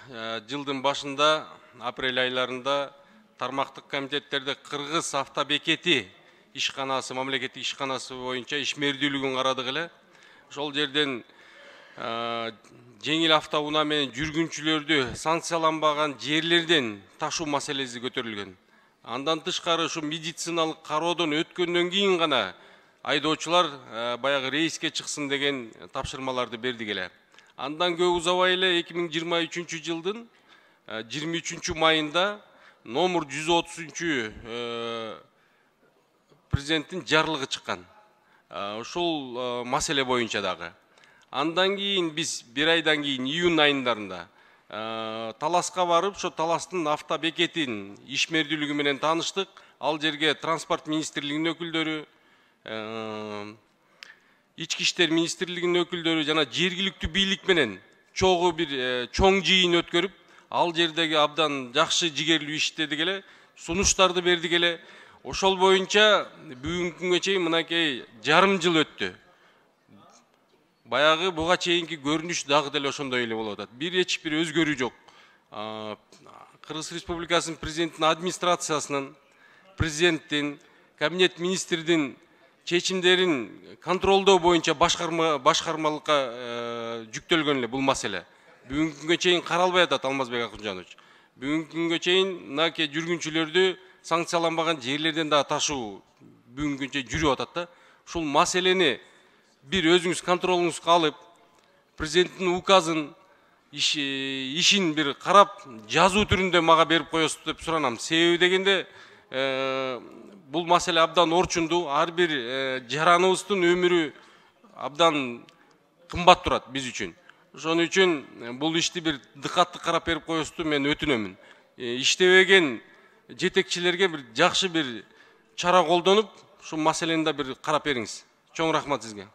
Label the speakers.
Speaker 1: жылдын башында, апрель айларында тармактык комитеттерде Кыргыз автобекети ишканасы, мамлекеттик ишканасы боюнча ишмердүүлүгүн карадык эле. Ошол жерден жеңил автоунаа менен жүргүнчүлөрдү санкцияланбаган жерлерден ташуу маселеси көтөрүлгөн. Андан тышкары ушу медициналык кароодон өткөндөн кийин гана айдоочулар баягы рейске чыксын деген тапшырмаларды бердик эле. Андан көп узабай эле 2023 жылдын 23 майында номер 130 президенттин жарлыгы чыккан. Ушул маселе боюнча дагы. Андан кийин биз бир айдан кийин июнь айындарында Таласка барып, ошо Таластын автобекетин ишмердүүлүгү менен тааныштык. Ал жерге транспорт министрлигинин өкүлдөрү, ички иштер министрлигинин өкүлдөрү жана жергиликтүү бийлик менен чогуу бир чоң жыйын өткөрүп, ал жердеги абдан жакшы жигерлүү иштедик эле, сунуштарды бердик эле. Ошол боюнча бүгүнкү күнгө чейин мынакей жарым жыл өттү. Баягы буга чейинки көрүнүш дагы деле ошондой эле болуп атат. Эч бир өзгөрүү жок. Кыргыз Республикасынын президентинин администрациясынын, президенттин, кабинет министрдин чечимдерин контролдоо боюнча башкармалыкка жүктөлгөн эле бул маселе. Бүгүнкү күнгө чейин каралбай атат, Алмазбек Акунжанович. Бүгүнкү күнгө чейин мынакей жүргүнчүлөрдү санкцияланбаган жерлерден дагы ташуу бүгүнкү күнчө жүрүп атат да. Ушул маселени бир өзүңүз контролуңузга алып, президенттин указын ишин бир карап, жазуу түрүндө мага берип коесуз деп суранам. Себеби дегенде бул маселе абдан орчундуу, ар бир жараныбыздын өмүрү абдан кымбат турат биз үчүн. Ошон үчүн бул ишти бир дыкаттуу карап берип коесузду мен өтүнөмүн. Иштебеген жетекчилерге бир жакшы бир чара колдонуп, ушул маселени да бир карап бериңиз. Чоң рахмат сизге.